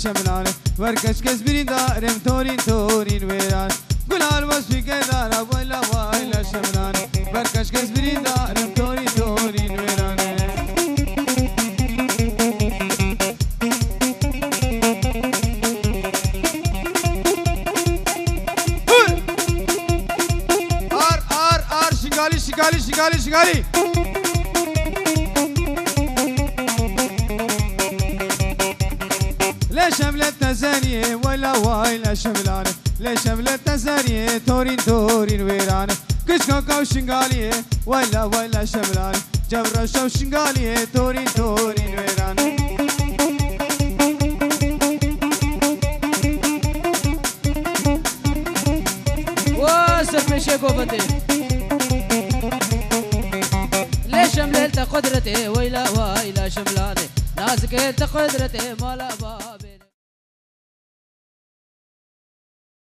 شملانه وركش كسبرين دارم تورين تورين ويران قلال وصفي كدارا ولا ويلا شملانه وركش كسبرين دارم تورين تورين ويران ار شغالي شغالي شغالي شغالي شملت تزانية ولا وايلا شملانة ليش شملت تزانية تورين تورين ويرانة كشكا كاو شنغالية ولا شملانة جبرا شو شنغالية تورين تورين ويرانة واسف مشي قوبتي ليش شملت قدرتي ويلا شملانة ناسك قدرتي مالا بابي